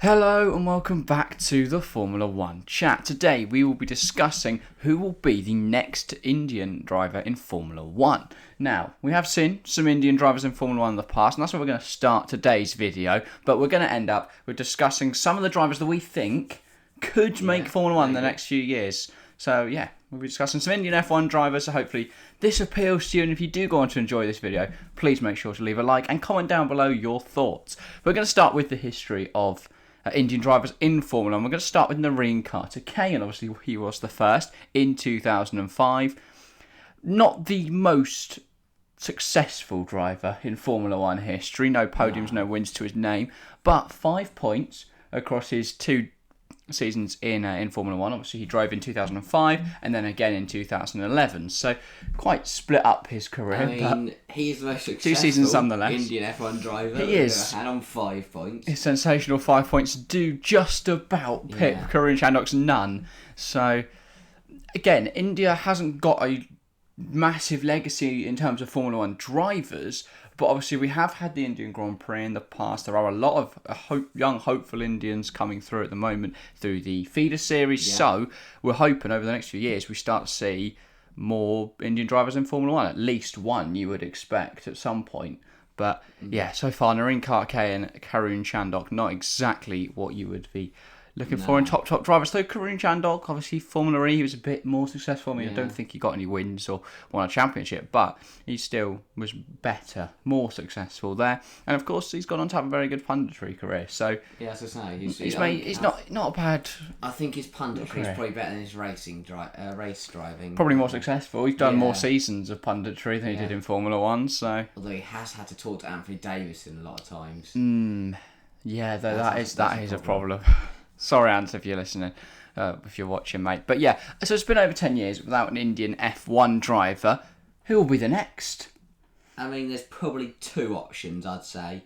Hello and welcome back to the Formula 1 chat. Today we will be discussing who will be the next Indian driver in Formula 1. Now, we have seen some Indian drivers in Formula 1 in the past, and that's where we're going to start today's video, but we're going to end up with discussing some of the drivers that we think could make Formula 1 in the next few years. So yeah, we'll be discussing some Indian F1 drivers, so hopefully this appeals to you, and if you do go on to enjoy this video, please make sure to leave a like and comment down below your thoughts. We're going to start with the history of Indian drivers in Formula 1. We're going to start with Narain Karthikeyan. Obviously, he was the first in 2005. Not the most successful driver in Formula 1 history. No podiums, no wins to his name. But 5 points across his two seasons in Formula 1. Obviously, he drove in 2005 and then again in 2011. So, quite split up his career. I mean, he's the most successful 2 seasons nonetheless. Indian F1 driver he is. And on 5 points. His sensational 5 points do just about pip Karun Chandhok's none. So, again, India hasn't got a massive legacy in terms of Formula 1 drivers, but obviously we have had the Indian Grand Prix in the past. There are a lot of young, hopeful Indians coming through at the moment through the feeder series. Yeah. So we're hoping over the next few years we start to see more Indian drivers in Formula 1. At least one you would expect at some point. But yeah, so far Narain Karthikeyan and Karun Chandhok, not exactly what you would be looking for in top drivers. So Karun Chandhok, obviously Formula E, he was a bit more successful. I mean, I don't think he got any wins or won a championship, but he still was better, more successful there. And of course, he's gone on to have a very good punditry career. So yeah, as I say, he's not a bad. I think his punditry is probably better than his race driving. Probably more successful. He's done more seasons of punditry than he did in Formula 1. So although he has had to talk to Anthony Davidson a lot of times. Yeah, though that is a problem. Sorry, Ant, if you're listening, if you're watching, mate. But yeah, so it's been over 10 years without an Indian F1 driver. Who will be the next? I mean, there's probably 2 options, I'd say.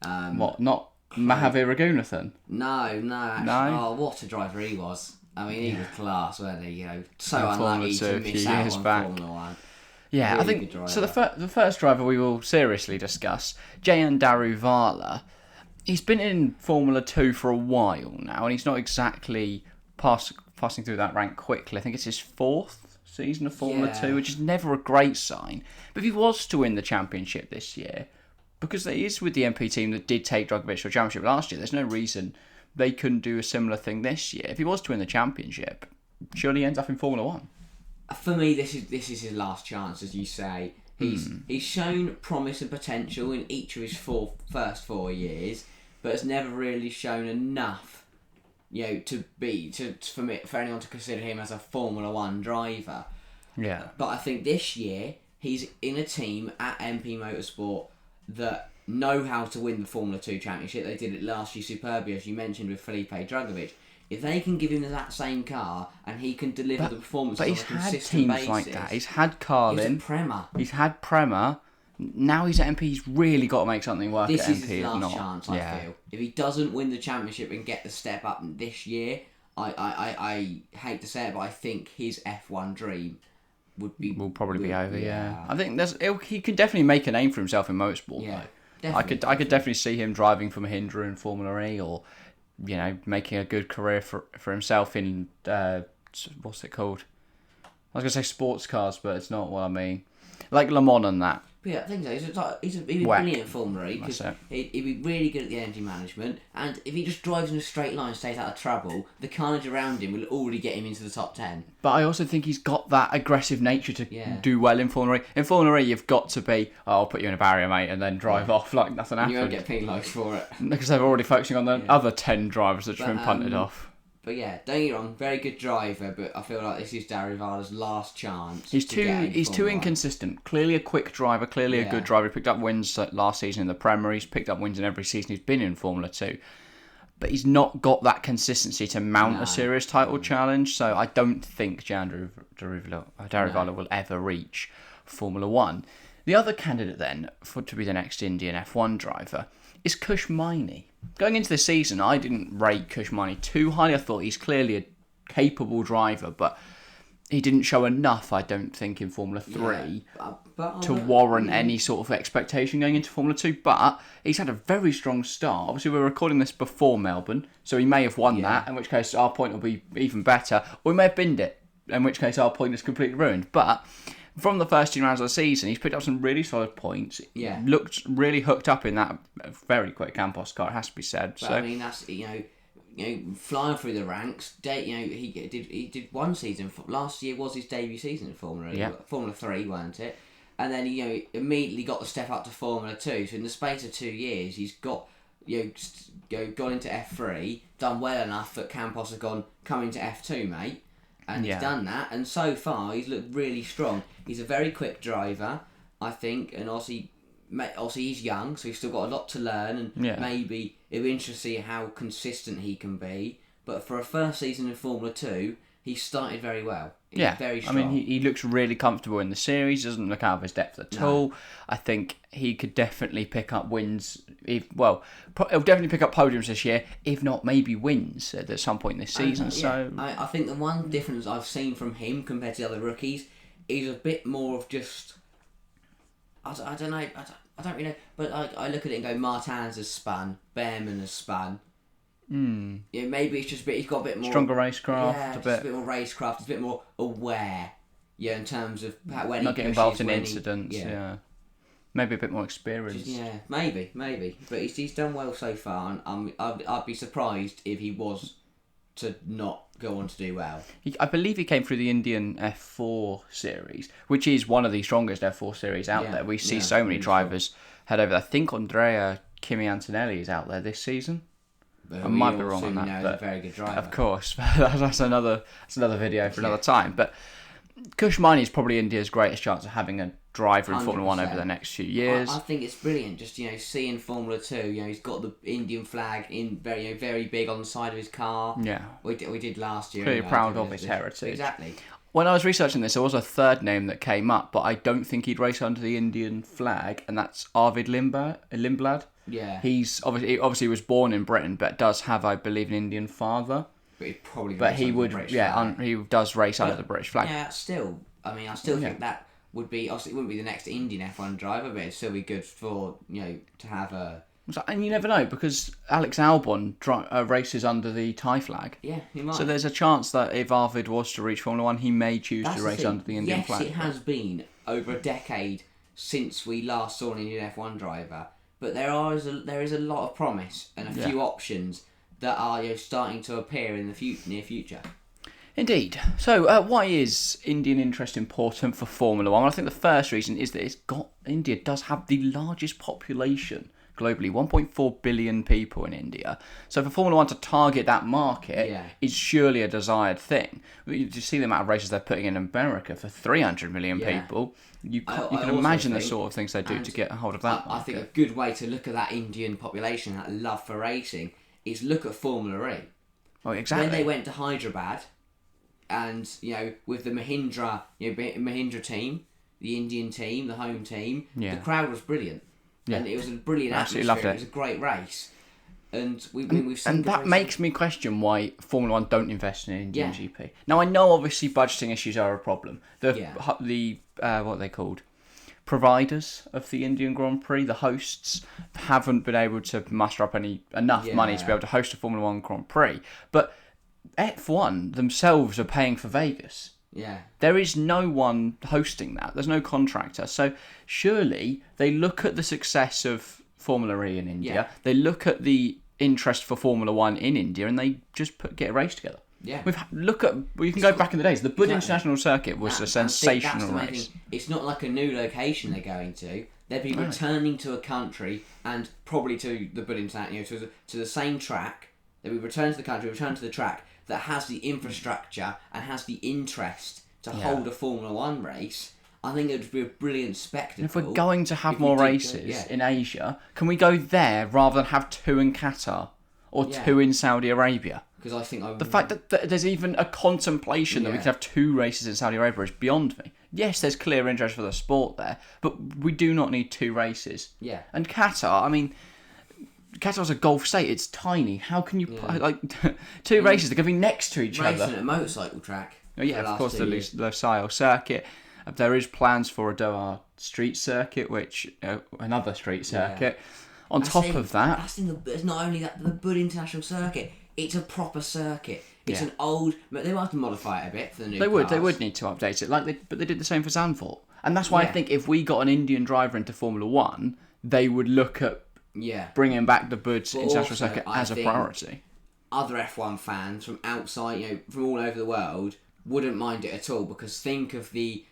What, not Mahavir Raghunathan? No, actually. No? Oh, what a driver he was. I mean, he was class, wasn't he? You know, so unlucky to miss out on Formula 1. Yeah, really, I think, so the first driver we will seriously discuss, Jehan Daruvala. He's been in Formula 2 for a while now, and he's not exactly passing through that rank quickly. I think it's his 4th season of Formula 2, which is never a great sign. But if he was to win the championship this year, because he is with the MP team that did take Drugovich to a championship last year, there's no reason they couldn't do a similar thing this year. If he was to win the championship, surely he ends up in Formula 1. For me, this is his last chance, as you say. He's shown promise and potential in each of his first 4 years, but has never really shown enough, you know, for anyone to consider him as a Formula 1 driver. Yeah. But I think this year he's in a team at MP Motorsport that know how to win the Formula 2 championship. They did it last year superbly, as you mentioned, with Felipe Drugovich. If they can give him that same car and he can deliver the performance on a consistent basis... But he's had teams like that. He's had Carlin. He's Prema. He's had Prema. Now he's at MP, he's really got to make something work this at MP. This is his last chance, I feel. If he doesn't win the championship and get the step up this year, I hate to say it, but I think his F1 dream will probably be over, I think he can definitely make a name for himself in motorsport, though. I could definitely see him driving for Mahindra in Formula E, or, you know, making a good career for himself in, what's it called? I was going to say sports cars, but it's not what I mean. Like Le Mans and that. But yeah, I think so. He'd be brilliant in Formula E, because he'd be really good at the energy management, and if he just drives in a straight line and stays out of trouble, the carnage around him will already get him into the top 10. But I also think he's got that aggressive nature to do well in Formula E. In Formula E, you've got to be, I'll put you in a barrier, mate, and then drive off like nothing happened. You won't get penalised for it. Because they're already focusing on the other 10 drivers that have been punted off. But yeah, don't get me wrong, very good driver, but I feel like this is Daruvala's last chance. He's too inconsistent. Clearly a quick driver, clearly a good driver. He picked up wins last season in the Premier. He's picked up wins in every season he's been in Formula 2. But he's not got that consistency to mount a serious title challenge, so I don't think Jehan Daruvala will ever reach Formula 1. The other candidate then to be the next Indian F1 driver is Kush Maini. Going into the season, I didn't rate Kush Maini too highly. I thought he's clearly a capable driver, but he didn't show enough, I don't think, in Formula 3 to warrant any sort of expectation going into Formula 2. But he's had a very strong start. Obviously, we're recording this before Melbourne, so he may have won that, in which case our point will be even better. Or he may have binned it, in which case our point is completely ruined. But from the first 2 rounds of the season, he's picked up some really solid points. Yeah. Looked really hooked up in that very quick Campos car, it has to be said. But, so I mean, that's, flying through the ranks. He did one season. Last year was his debut season in Formula 3, weren't it? And then he immediately got the step up to Formula 2. So in the space of 2 years, he's got gone into F3, done well enough that Campos has come into F2, mate. And he's done that, and so far he's looked really strong. He's a very quick driver, I think, and obviously he's young, so he's still got a lot to learn, and maybe it'll be interesting to see how consistent he can be. But for a first season in Formula 2, he started very well. He's very strong. I mean, he looks really comfortable in the series, doesn't look out of his depth at all. I think he could definitely pick up wins. He'll definitely pick up podiums this year, if not maybe wins at some point this season. I think the one difference I've seen from him compared to the other rookies is a bit more of just... I don't know, I don't really know, but I look at it and go, Martins has spun, Behrman has spun. Maybe it's just he's got a bit more stronger racecraft. Yeah, a bit more racecraft. He's a bit more aware. Yeah, in terms of when not he getting involved in incidents. Maybe a bit more experience. Maybe. But he's done well so far, and I'd be surprised if he was to not go on to do well. I believe he came through the Indian F4 series, which is one of the strongest F4 series out there. We see so many drivers head over. I think Andrea Kimi Antonelli is out there this season. I might be wrong on that, but he's a very good driver. Of course, that's another video for another time. But Kush Maini is probably India's greatest chance of having a driver in Formula 1 over the next few years. I think it's brilliant. Just seeing Formula 2. He's got the Indian flag in very big on the side of his car. Yeah, we did last year. Pretty proud of his heritage. Exactly. When I was researching this, there was a third name that came up, but I don't think he'd race under the Indian flag, and that's Arvid Lindblad. Yeah. He's obviously was born in Britain, but does have, I believe, an Indian father. But he'd probably he does race under the British flag. Yeah, still. I mean, I still think that would be, obviously it wouldn't be the next Indian F1 driver, but it'd still be good for, to have a... And you never know, because Alex Albon races under the Thai flag. Yeah, he might. So there's a chance that if Arvid was to reach Formula 1, he may choose to race under the Indian flag. Yes, it has been over a decade since we last saw an Indian F1 driver, but there is a lot of promise and a few options that are starting to appear in the near future. Indeed. So, why is Indian interest important for Formula 1? Well, I think the first reason is that India does have the largest population globally, 1.4 billion people in India. So for Formula 1 to target that market is surely a desired thing. You see the amount of races they're putting in America for 300 million people. You can imagine the sort of things they do to get a hold of that market. I think a good way to look at that Indian population, that love for racing, is look at Formula E. Oh, exactly. When they went to Hyderabad, and with the Mahindra team, the Indian team, the home team, the crowd was brilliant. Yeah. And it was a brilliant atmosphere. Loved it. It was a great race. And we've seen... And that makes me question why Formula 1 don't invest in an Indian GP. Now, I know obviously budgeting issues are a problem. The what are they called? Providers of the Indian Grand Prix, the hosts, haven't been able to muster up enough money to be able to host a Formula 1 Grand Prix. But F1 themselves are paying for Vegas. Yeah. There is no one hosting that. There's no contractor. So surely they look at the success of Formula E in India. Yeah. They look at the interest for Formula 1 in India, and they just get a race together. Yeah. You can go back in the days. The Bud International Circuit was a sensational race. It's not like a new location they're going to. They'd be returning to a country and probably to the Bud International, to the same track. They'd be returning to the country, return to the track that has the infrastructure and has the interest to hold a Formula 1 race. I think it would be a brilliant spectacle. And if we're going to have more races in Asia, can we go there rather than have 2 in Qatar or 2 in Saudi Arabia? Because I think the fact that there's even a contemplation that we could have 2 races in Saudi Arabia is beyond me. Yes, there's clear interest for the sport there, but we do not need 2 races. Yeah. And Qatar, I mean... Qatar's a Gulf state. It's tiny. How can you 2 races? They're going to be next to each other. Racing at a motorcycle track. Oh, yeah, of course, the Lusail circuit. There is plans for a Doha street circuit, which another street circuit. On top of that, it's not only that the Bud International Circuit. It's a proper circuit. It's an old. They might have to modify it a bit for the new. They would need to update it, but they did the same for Zandvoort, and that's why I think if we got an Indian driver into Formula One, they would look at bringing back the Bud International Circuit as a priority. Other F1 fans from outside, from all over the world, wouldn't mind it at all because think of the.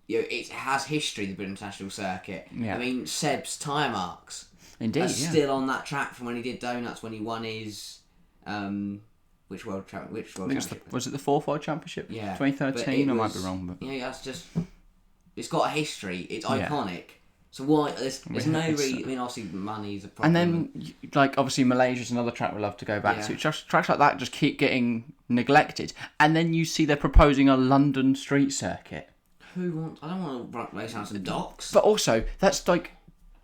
It has history, the Bud International Circuit. Yeah. I mean, Seb's tyre marks. Indeed, still on that track from when he did Donuts, when he won his which world championship? Was it the fourth World Championship? Yeah, 2013. I might be wrong, but that's just it's got a history. It's iconic. So why there's no reason? I mean, obviously money's a problem. And then obviously Malaysia's another track we'd love to go back to. Tracks like that just keep getting neglected, and then you see they're proposing a London street circuit. I don't want to race out some docks. But also that's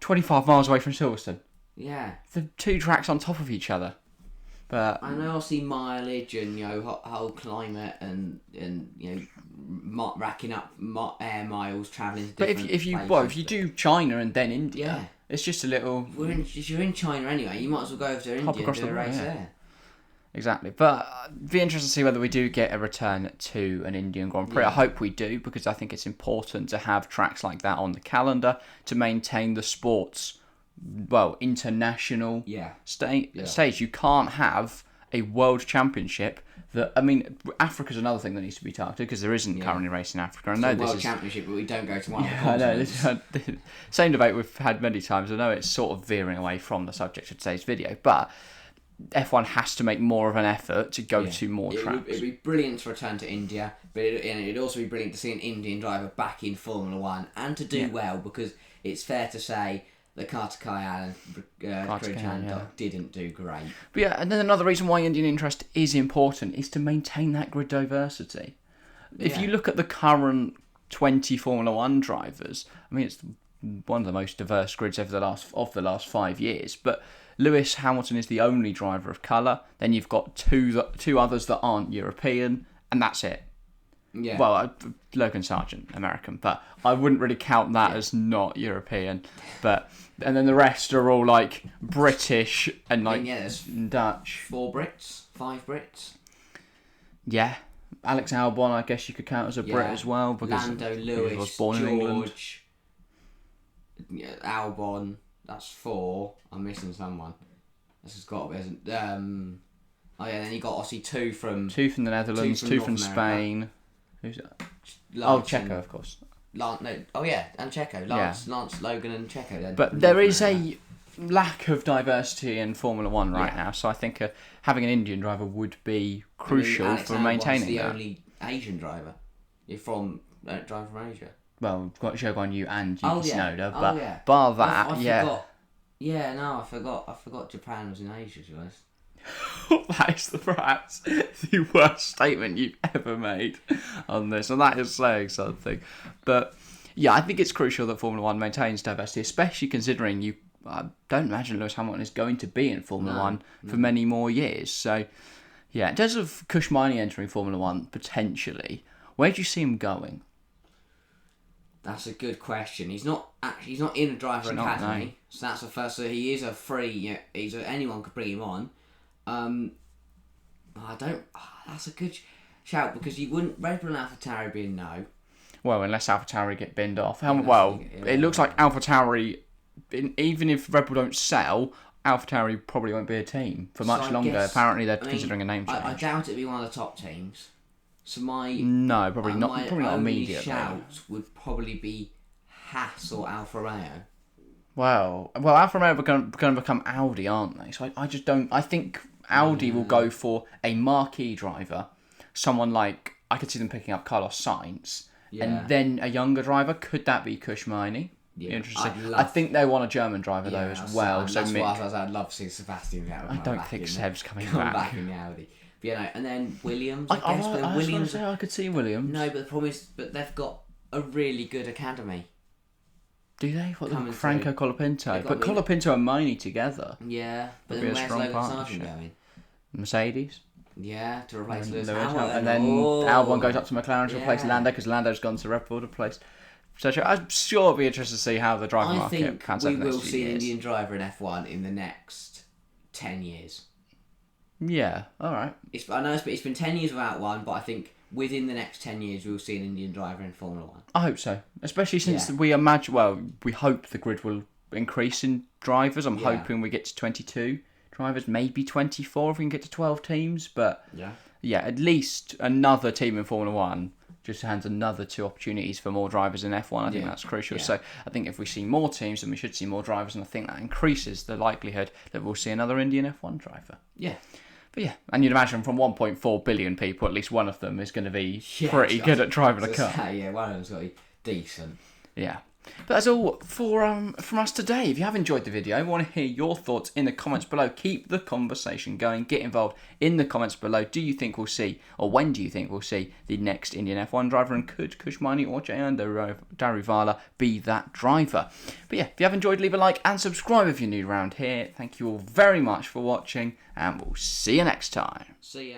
25 miles away from Silverstone. Yeah. The two tracks on top of each other. But I know obviously mileage and whole climate and racking up air miles travelling. But if you do China and then India, it's just a little. If you're in China anyway, you might as well go over to India and do a race there. Exactly, but it'd be interesting to see whether we do get a return to an Indian Grand Prix. I hope we do, because I think it's important to have tracks like that on the calendar to maintain the sport's international stage. You can't have a world championship Africa's another thing that needs to be targeted because there isn't currently racing in Africa. I know this World Championship, but we don't go to one of the continents. I know. Same debate we've had many times. I know it's sort of veering away from the subject of today's video, but F1 has to make more of an effort to go to more tracks. It'd be brilliant to return to India, but it'd also be brilliant to see an Indian driver back in Formula One and to do well, because it's fair to say that Karthikeyan and Chandhok didn't do great. But and then another reason why Indian interest is important is to maintain that grid diversity. If you look at the current 20 Formula One drivers, I mean, it's one of the most diverse grids of the last 5 years, but Lewis Hamilton is the only driver of colour. Then you've got two others that aren't European, and that's it. Yeah. Well, Logan Sargent, American, but I wouldn't really count that as not European. And then the rest are all British and Dutch. 5 Brits. Yeah. Alex Albon, I guess you could count as a Brit as well, because Lando, Lewis, he was born in England. Albon. That's 4. I'm missing someone. This has got to be, isn't? Then you got obviously 2 from the Netherlands, 2 from Spain. Who's that? Checo, of course. And Checo. Lance, Logan, and Checo. Then. But there is a lack of diversity in Formula One now, so I think having an Indian driver would be crucial for maintaining that. The only Asian driver. You're from driver from Asia. Well, we've got Shogun Yu and Yuki Tsunoda, but bar that, I forgot. I forgot Japan was in Asia, to be honest. That is perhaps the worst statement you've ever made on this, and that is saying something. But I think it's crucial that Formula One maintains diversity, especially considering I don't imagine Lewis Hamilton is going to be in Formula One for many more years. So, in terms of Kush Maini entering Formula One potentially, where do you see him going? That's a good question. He's not in a driver academy, so that's the first. So he is a free. Anyone could bring him on. That's a good shout, because you wouldn't Red Bull and AlphaTauri be a no. Well, unless AlphaTauri get binned off. It looks like AlphaTauri, even if Red Bull don't sell, AlphaTauri probably won't be a team for much longer. Apparently, they're considering a name change. I doubt it'd be one of the top teams. So probably not. Probably not immediately. Shout would probably be Haas or Alfa Romeo. Well, Alfa Romeo are going to become Audi, aren't they? So I just don't. I think Audi will go for a marquee driver, someone like, I could see them picking up Carlos Sainz, and then a younger driver. Could that be Kush Maini? Yeah, interesting. I think they want a German driver though as well. So I'd love to see Sebastian Vettel. I don't think Seb's coming back in the Audi. But, and then Williams. I could see Williams. No, but the problem is, they've got a really good academy. Do they? Franco Colapinto. But Colapinto and Maini together. Yeah, but then where's Logan Sargent going? Mercedes. Yeah, to replace And Lewis Lewis Hamilton. and then Albon goes up to McLaren to replace Yeah. Lando because Lando's gone to Red Bull to replace. So I'm sure it'll be interesting to see how the driving I market think pans out we in the next will few see an years. Indian driver in F1 in the next 10 years. Yeah, all right. I know it's been 10 years without one, but I think within the next 10 years we'll see an Indian driver in Formula 1. I hope so, especially since Yeah. we hope the grid will increase in drivers. I'm Yeah. hoping we get to 22 drivers, maybe 24 if we can get to 12 teams. But yeah, at least another team in Formula 1 just hands another 2 opportunities for more drivers in F1. I think that's crucial. Yeah. So I think if we see more teams, then we should see more drivers, and I think that increases the likelihood that we'll see another Indian F1 driver. Yeah. But yeah, and you'd imagine from 1.4 billion people, at least one of them is going to be Yeah, pretty good at driving a car. Yeah, one of them's got to be decent. Yeah. But that's all from us today. If you have enjoyed the video, I want to hear your thoughts in the comments below. Keep the conversation going. Get involved in the comments below. Do you think we'll see, or when do you think we'll see the next Indian F1 driver? And could Kush Maini or Jehan Daruvala be that driver? But yeah, if you have enjoyed, leave a like and subscribe if you're new around here. Thank you all very much for watching, and we'll see you next time. See ya.